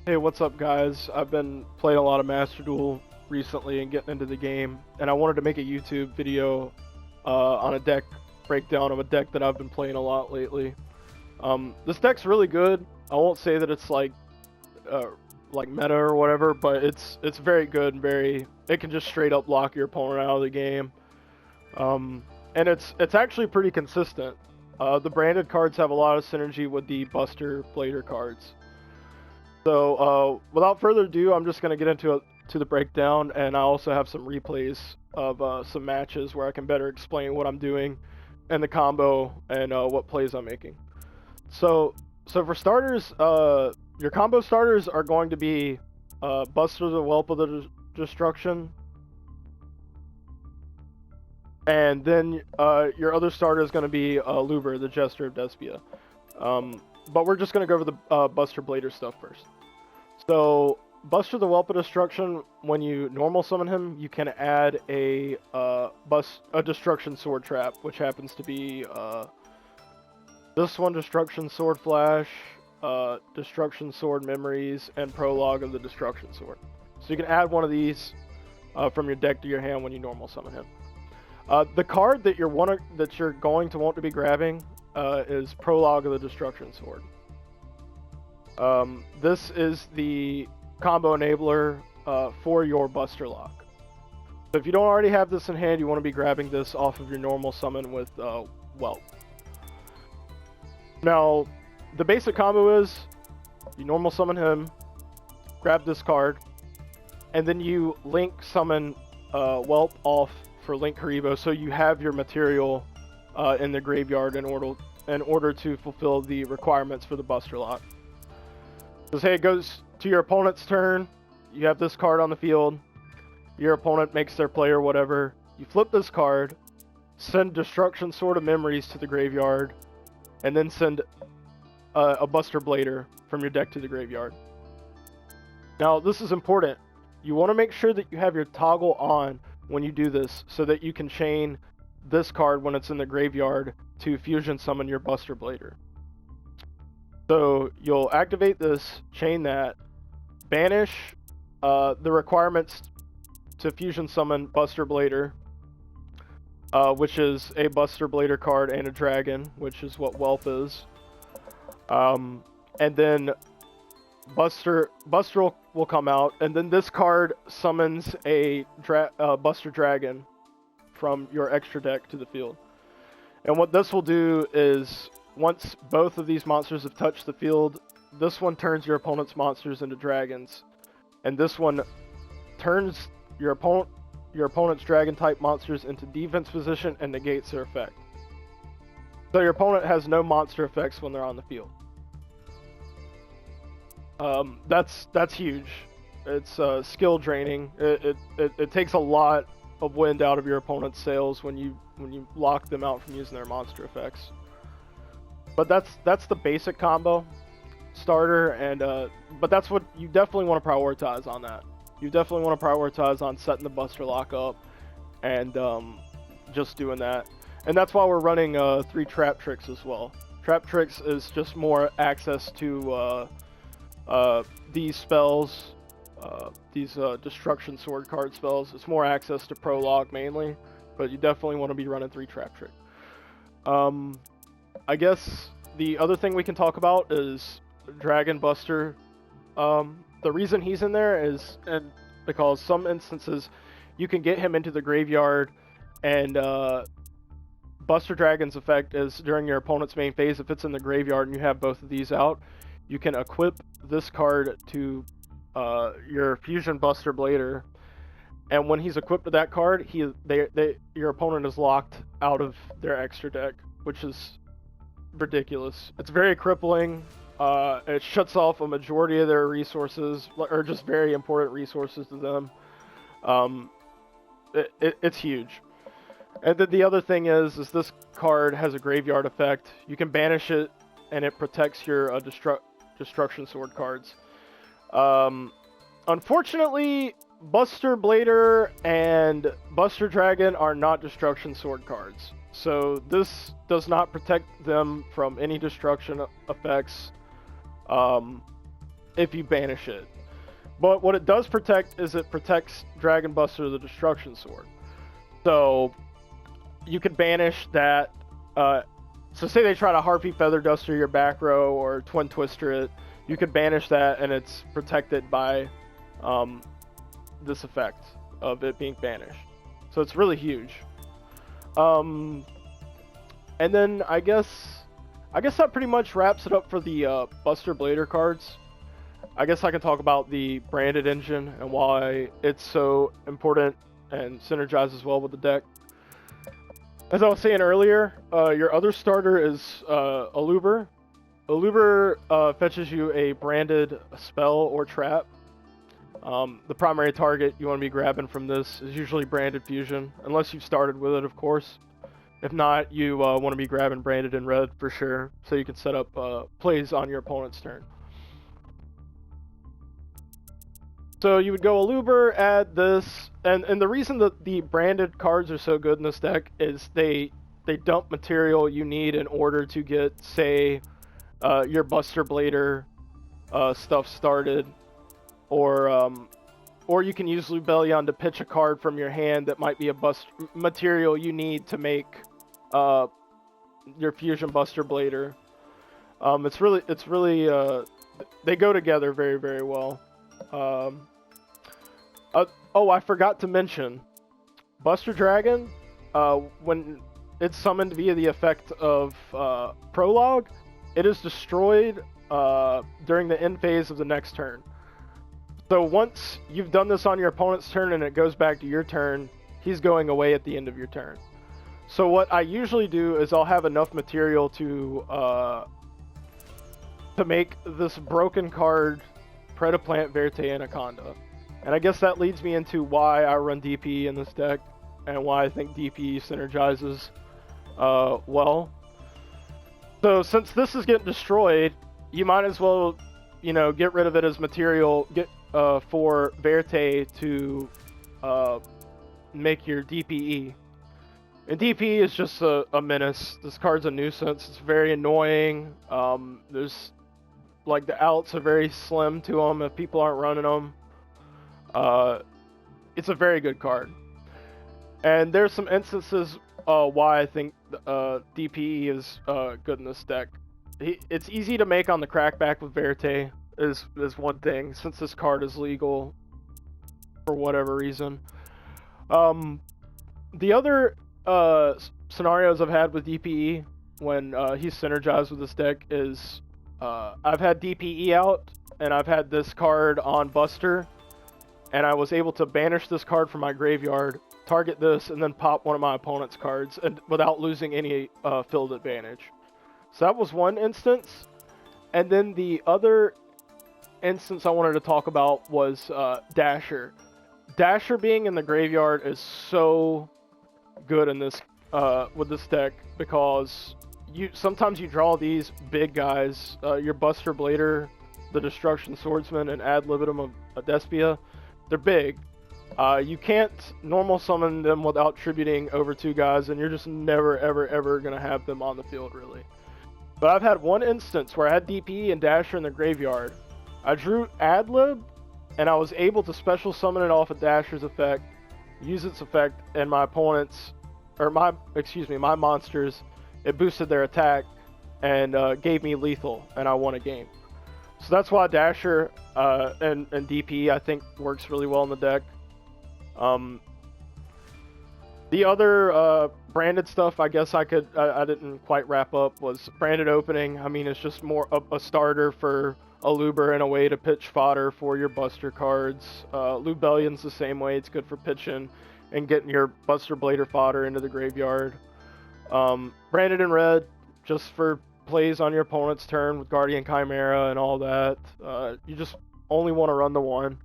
Hey, what's up, guys? I've been playing a lot of Master Duel recently and getting into the game, and I wanted to make a YouTube video on a deck breakdown of a deck that I've been playing a lot lately. This deck's really good. I won't say that it's like meta or whatever, but it's very good and it can just straight up lock your opponent out of the game. And it's actually pretty consistent. The branded cards have a lot of synergy with the Buster Blader cards. So, without further ado, I'm just going to get into the breakdown, and I also have some replays of some matches where I can better explain what I'm doing and the combo and what plays I'm making. So for starters, your combo starters are going to be Buster the Whelp of the Destruction, and then your other starter is going to be Luber, the Jester of Despia. But we're just going to go over the Buster Blader stuff first. So, Buster the Whelp of Destruction, when you normal summon him, you can add a Destruction Sword Trap, which happens to be this one, Destruction Sword Flash, Destruction Sword Memories, and Prologue of the Destruction Sword. So you can add one of these from your deck to your hand when you normal summon him. The card that you're going to want to be grabbing is Prologue of the Destruction Sword. This is the combo enabler for your Buster Lock. So if you don't already have this in hand, you want to be grabbing this off of your normal summon with Whelp. Now, the basic combo is you normal summon him, grab this card, and then you link summon Whelp off for Link Haribo, so you have your material in the graveyard in order to fulfill the requirements for the Buster Lock. So say it goes to your opponent's turn, you have this card on the field, your opponent makes their play or whatever, you flip this card, send Destruction Sword of Memories to the graveyard, and then send a Buster Blader from your deck to the graveyard. Now this is important. You want to make sure that you have your toggle on when you do this, so that you can chain this card when it's in the graveyard to fusion summon your Buster Blader. So you'll activate this, chain that, banish the requirements to fusion summon Buster Blader, which is a Buster Blader card and a dragon, which is what Whelp is. And then Buster will come out, and then this card summons a Buster Dragon from your extra deck to the field. And what this will do is, once both of these monsters have touched the field, this one turns your opponent's monsters into dragons, and this one turns your opponent's dragon-type monsters into defense position and negates their effect. So your opponent has no monster effects when they're on the field. That's huge. It's skill draining. It takes a lot of wind out of your opponent's sails when you lock them out from using their monster effects. But that's the basic combo starter, and but that's what you definitely want to prioritize on that. You definitely want to prioritize on setting the Buster Lock up and just doing that. And that's why we're running 3 Trap Tricks as well. Trap Tricks is just more access to these spells, these Destruction Sword card spells. It's more access to Prologue mainly, but you definitely want to be running 3 Trap Trick. I guess the other thing we can talk about is Dragon Buster. The reason he's in there is because some instances you can get him into the graveyard, and Buster Dragon's effect is during your opponent's main phase. If it's in the graveyard and you have both of these out, you can equip this card to your Fusion Buster Blader, and when he's equipped to that card, your opponent is locked out of their extra deck, which is ridiculous. It's very crippling. It shuts off a majority of their resources, or just very important resources to them. It's huge. And then the other thing is this card has a graveyard effect. You can banish it, and it protects your Destruction Sword cards. Unfortunately, Buster Blader and Buster Dragon are not Destruction Sword cards. So this does not protect them from any destruction effects. if you banish it. But what it does protect is it protects Dragon Buster the Destruction Sword. So you could banish that. So say they try to Harpy Feather Duster your back row or Twin Twister it, you could banish that and it's protected by this effect of it being banished. So it's really huge. And then I guess that pretty much wraps it up for the Buster Blader cards. I guess I can talk about the branded engine and why it's so important and synergizes well with the deck. As I was saying earlier, your other starter is Aluber. Aluber fetches you a branded spell or trap. The primary target you want to be grabbing from this is usually branded fusion, unless you've started with it, of course. If not, you want to be grabbing branded in red for sure, so you can set up plays on your opponent's turn. So you would go Aluber, add this, and the reason that the branded cards are so good in this deck is they dump material you need in order to get, say, your Buster Blader stuff started, or you can use Lubellion to pitch a card from your hand that might be a material you need to make your Fusion Buster Blader. It's really they go together very, very well. Oh, I forgot to mention, Buster Dragon, when it's summoned via the effect of Prologue, it is destroyed during the end phase of the next turn. So once you've done this on your opponent's turn and it goes back to your turn, he's going away at the end of your turn. So what I usually do is I'll have enough material to make this broken card Predaplant Verte Anaconda. And I guess that leads me into why I run DP in this deck and why I think DP synergizes well. So since this is getting destroyed, you might as well, get rid of it as material for Verte to make your DPE. And DPE is just a menace. This card's a nuisance. It's very annoying. There's the outs are very slim to them if people aren't running them. It's a very good card. And there's some instances why I think DPE is good in this deck. It's easy to make on the crackback with Verte is one thing, since this card is legal for whatever reason. The other scenarios I've had with DPE when he's synergized with this deck is I've had DPE out and I've had this card on Buster, and I was able to banish this card from my graveyard, target this, and then pop one of my opponent's cards and without losing any field advantage. So that was one instance. And then the other instance I wanted to talk about was Dasher. Dasher being in the graveyard is so good in this with this deck because sometimes you draw these big guys, your Buster Blader, the Destruction Swordsman, and Ad Libitum of Despia. They're big. You can't normal summon them without tributing over two guys, and you're just never, ever, ever going to have them on the field, really. But I've had one instance where I had DP and Dasher in the graveyard. I drew Ad Lib, and I was able to special summon it off of Dasher's effect, use its effect, and my opponent's, or my monsters, it boosted their attack, and gave me lethal, and I won a game. So that's why Dasher and DP I think works really well in the deck. The other branded stuff I guess I didn't quite wrap up was branded opening. I mean, it's just more of a starter for Aluber and a way to pitch fodder for your Buster cards. Lubellion's the same way. It's good for pitching and getting your Buster Blader fodder into the graveyard. Branded in red, just for plays on your opponent's turn with Guardian Chimera and all that. You just only want to run the one.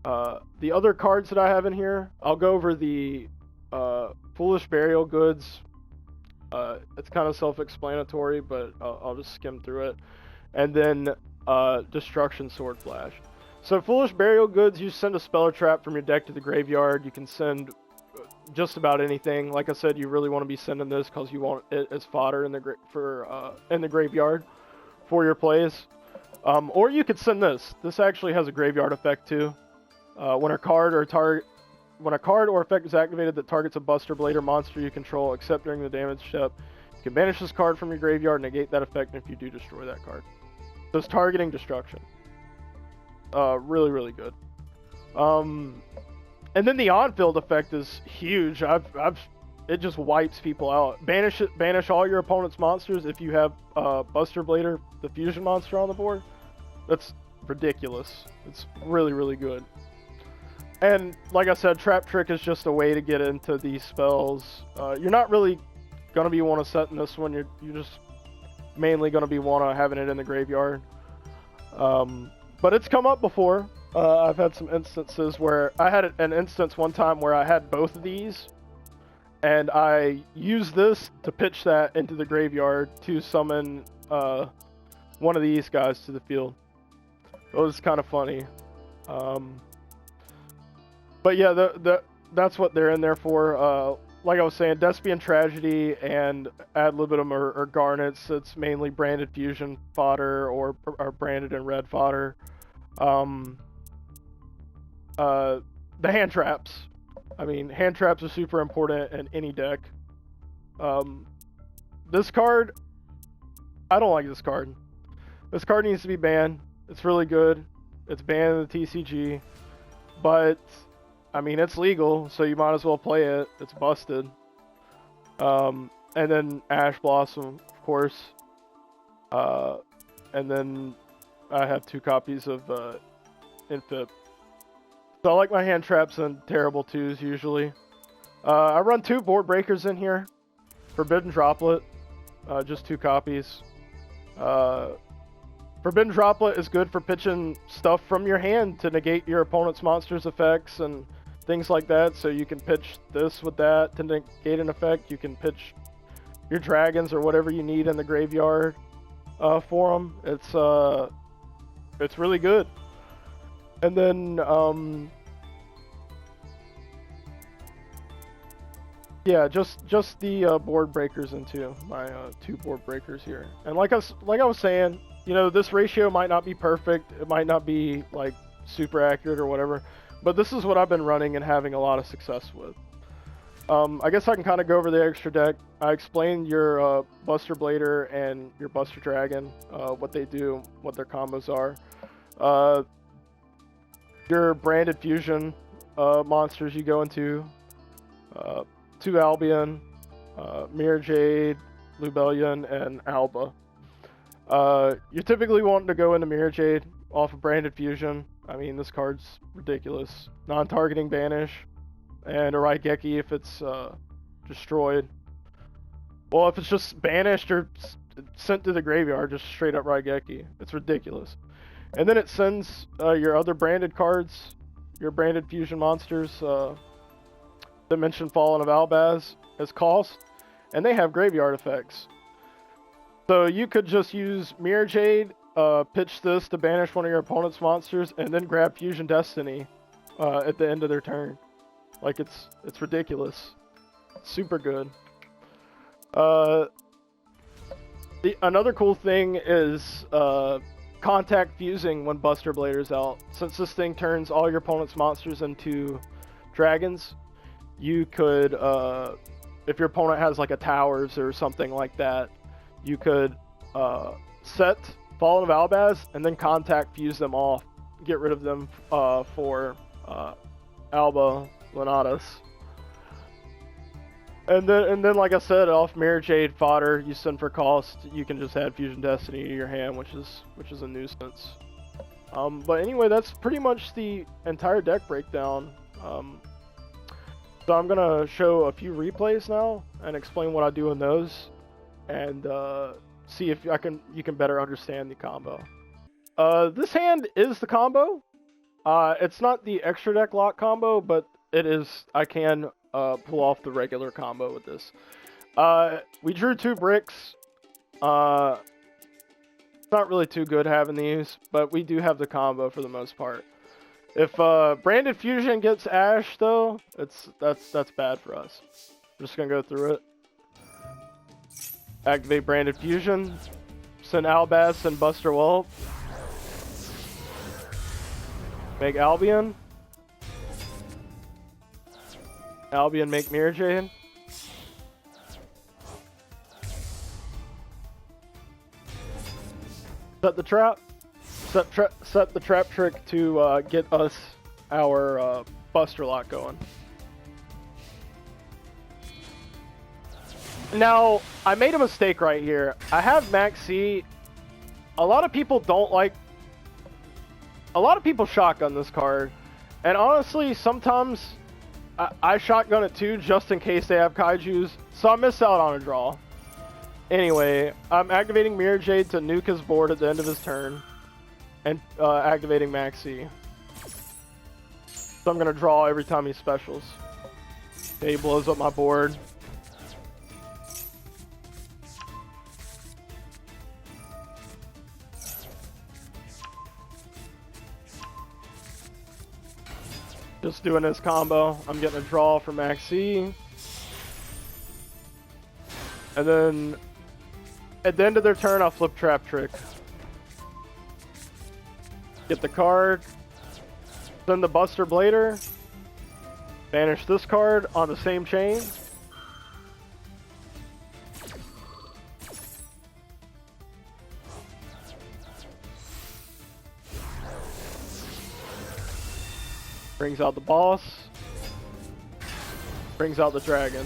The other cards that I have in here, I'll go over the Foolish Burial Goods. It's kind of self-explanatory, but I'll just skim through it. And then Destruction Sword Flash. So Foolish Burial Goods, you send a spell or trap from your deck to the graveyard. You can send just about anything. Like I said, you really want to be sending this because you want it as fodder in the graveyard. for your plays. Or you could send this. This actually has a graveyard effect too. When a card or effect is activated that targets a Buster Blade or monster you control, except during the damage step, you can banish this card from your graveyard and negate that effect if you do destroy that card. So it's targeting destruction. Really, really good. And then the on-field effect is huge. It just wipes people out. Banish all your opponent's monsters if you have Buster Blader, the fusion monster on the board. That's ridiculous. It's really, really good. And like I said, Trap Trick is just a way to get into these spells. You're not really gonna be want to set in this one. You're just mainly gonna be want to having it in the graveyard. But it's come up before. I've had some instances where I had an instance one time where I had both of these, and I used this to pitch that into the graveyard to summon one of these guys to the field. It was kind of funny. But yeah, that's what they're in there for. Like I was saying, Despian Tragedy and Ad Libitum or Garnets. It's mainly branded fusion fodder or branded in red fodder. The hand traps. I mean, hand traps are super important in any deck. This card, I don't like this card. This card needs to be banned. It's really good. It's banned in the TCG, but I mean, it's legal, so you might as well play it. It's busted. And then Ash Blossom, of course. And then I have 2 copies of Infip. So I like my hand traps and terrible 2s usually. I run 2 board breakers in here. Forbidden Droplet, just 2 copies. Forbidden Droplet is good for pitching stuff from your hand to negate your opponent's monster's effects and things like that. So you can pitch this with that to negate an effect. You can pitch your dragons or whatever you need in the graveyard for them. It's really good. And then yeah, just the board breakers into my 2 board breakers here. And like I was saying, you know, this ratio might not be perfect. It might not be like super accurate or whatever, but this is what I've been running and having a lot of success with. I guess I can kind of go over the extra deck. I explained your Buster Blader and your Buster Dragon, what they do, what their combos are. Your branded fusion monsters you go into, 2 Albion, Mirror Jade, Lubellion, and Alba. You're typically wanting to go into Mirror Jade off of branded fusion. I mean, this card's ridiculous. Non-targeting banish, and a Raigeki if it's destroyed. Well, if it's just banished or sent to the graveyard, just straight up Raigeki. It's ridiculous. And then it sends your other branded cards, your branded fusion monsters, Dimension Fallen of Albaz as cost, and they have graveyard effects. So you could just use Mirror Jade, pitch this to banish one of your opponent's monsters, and then grab Fusion Destiny at the end of their turn. Like, it's ridiculous. Super good. Another cool thing is contact fusing when Buster Blader's out. Since this thing turns all your opponent's monsters into dragons, you could, if your opponent has like a towers or something like that, you could set Fallen of Albaz and then contact fuse them off, get rid of them for Alba Lenatus. And then, like I said, off Mirror Jade fodder, you send for cost. You can just add Fusion Destiny to your hand, which is a nuisance. But anyway, that's pretty much the entire deck breakdown. So I'm gonna show a few replays now and explain what I do in those, and see if you can better understand the combo. This hand is the combo. It's not the extra deck lock combo, but it is. I can pull off the regular combo with this. We drew 2 bricks. It's not really too good having these, but we do have the combo for the most part. If Branded Fusion gets Ash though, that's bad for us. I'm just gonna go through it. Activate Branded Fusion, Send Albaz and Buster Whelp. Make Albion. Albion make Mirajade. Set the trap. Set the trap trick to get us our Buster Lock going. Now, I made a mistake right here. I have Max C. A lot of people don't like... A lot of people shotgun this card. And honestly, sometimes I shotgun it too, just in case they have Kaijus. So I miss out on a draw. Anyway, I'm activating Mirajade to nuke his board at the end of his turn. And activating Max C. So I'm going to draw every time he specials. Okay, he blows up my board. Just doing this combo. I'm getting a draw for Max C. And then at the end of their turn, I'll flip Trap Trick. Get the card. Send the Buster Blader. Banish this card on the same chain. Brings out the boss. Brings out the dragon.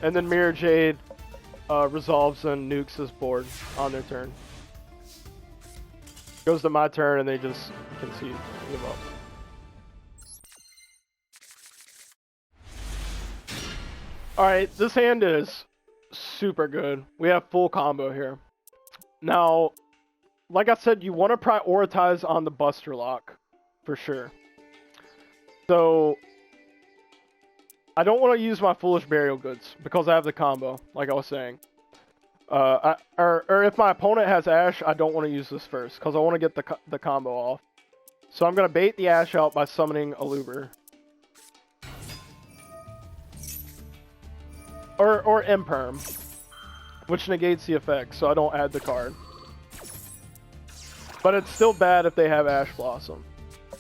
And then Mirajade resolves and nukes his board on their turn. Goes to my turn and they just concede. Give up. Alright, this hand is super good. We have full combo here. Now, like I said, you want to prioritize on the Buster Lock. For sure. So, I don't want to use my Foolish Burial Goods because I have the combo, like I was saying. Or if my opponent has Ash, I don't want to use this first because I want to get the combo off. So I'm going to bait the Ash out by summoning a Luber. Or Imperm, which negates the effect, so I don't add the card. But it's still bad if they have Ash Blossom.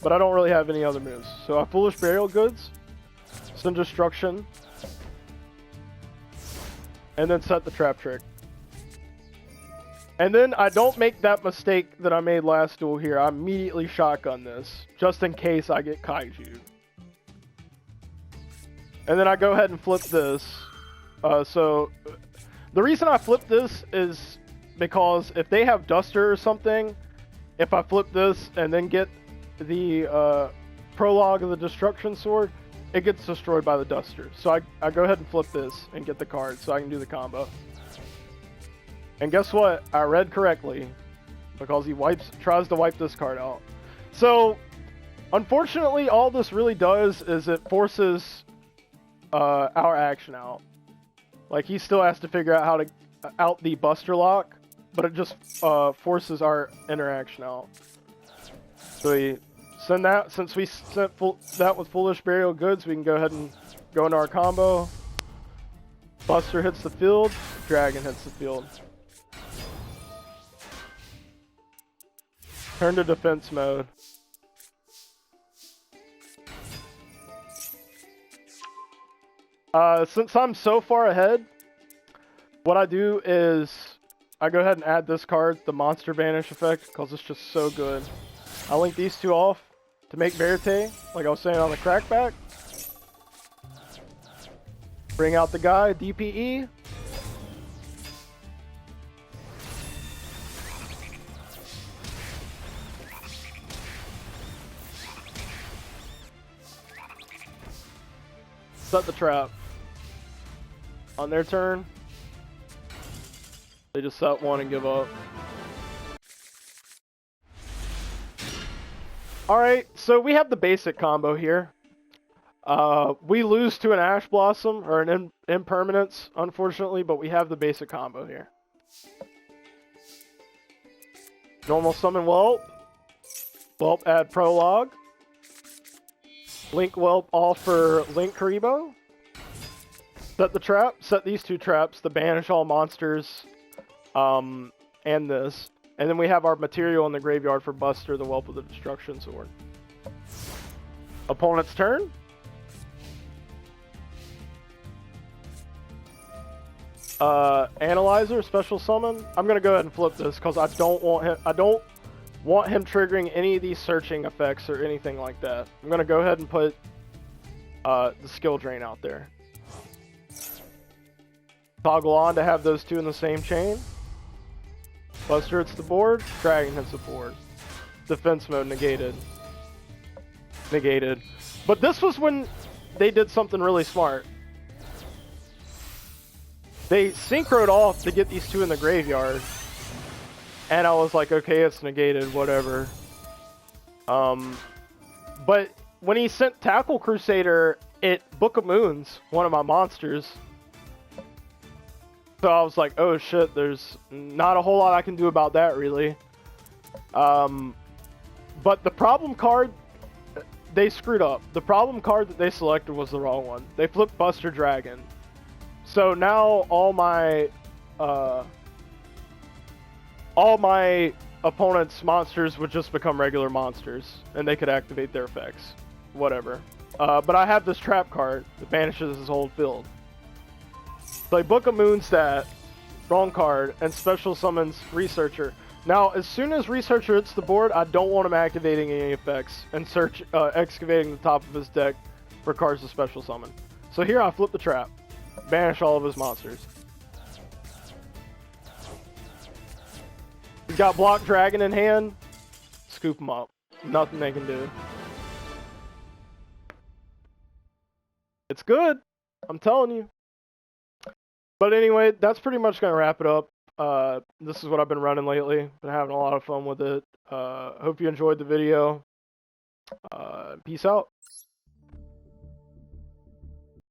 But I don't really have any other moves. So I Foolish Burial Goods, send Destruction, and then set the Trap Trick. And then I don't make that mistake that I made last duel here. I immediately shotgun this, just in case I get Kaiju. And then I go ahead and flip this. So the reason I flip this is because if they have Duster or something, if I flip this and then get the prologue of the Destruction Sword, it gets destroyed by the Duster. So I go ahead and flip this and get the card so I can do the combo. And guess what? I read correctly because he tries to wipe this card out. So unfortunately, all this really does is it forces our action out. Like he still has to figure out how to out the Buster Lock, but it just forces our interaction out. So we send that, since we sent that with Foolish Burial Goods, we can go ahead and go into our combo. Buster hits the field, Dragon hits the field. Turn to defense mode. Since I'm so far ahead, what I do is I go ahead and add this card, the Monster Vanish effect, because it's just so good. I link these two off to make Verite, like I was saying on the crackback. Bring out the guy, DPE. Set the trap. On their turn, they just set one and give up. Alright, so we have the basic combo here. We lose to an Ash Blossom, or an Impermanence, unfortunately, but we have the basic combo here. Normal summon Whelp. Whelp add Prologue. Link Whelp off for Link Karibo. Set the trap. Set these two traps to banish all monsters. And and this. And then we have our material in the graveyard for Buster, the Whelp of the Destruction Sword. Opponent's turn. Analyzer, special summon. I'm gonna go ahead and flip this because I don't want him triggering any of these searching effects or anything like that. I'm gonna go ahead and put the skill drain out there. Toggle on to have those two in the same chain. Buster hits the board, Dragon hits the board. Defense mode negated. Negated. But this was when they did something really smart. They synchroed off to get these two in the graveyard. And I was like, okay, it's negated, whatever. But when he sent Tackle Crusader, it Book of Moons, one of my monsters. So I was like, oh shit, there's not a whole lot I can do about that, really. But the problem card, they screwed up. The problem card that they selected was the wrong one. They flipped Buster Dragon. So now all my opponent's monsters would just become regular monsters, and they could activate their effects. Whatever. But I have this trap card that banishes his whole field. Play Book of Moonstat, wrong card, and special summons Researcher. Now, as soon as Researcher hits the board, I don't want him activating any effects and excavating the top of his deck for cards to special summon. So here I flip the trap, banish all of his monsters. He's got Block Dragon in hand, scoop him up. Nothing they can do. It's good, I'm telling you. But anyway, that's pretty much going to wrap it up. This is what I've been running lately. Been having a lot of fun with it. Hope you enjoyed the video. Peace out.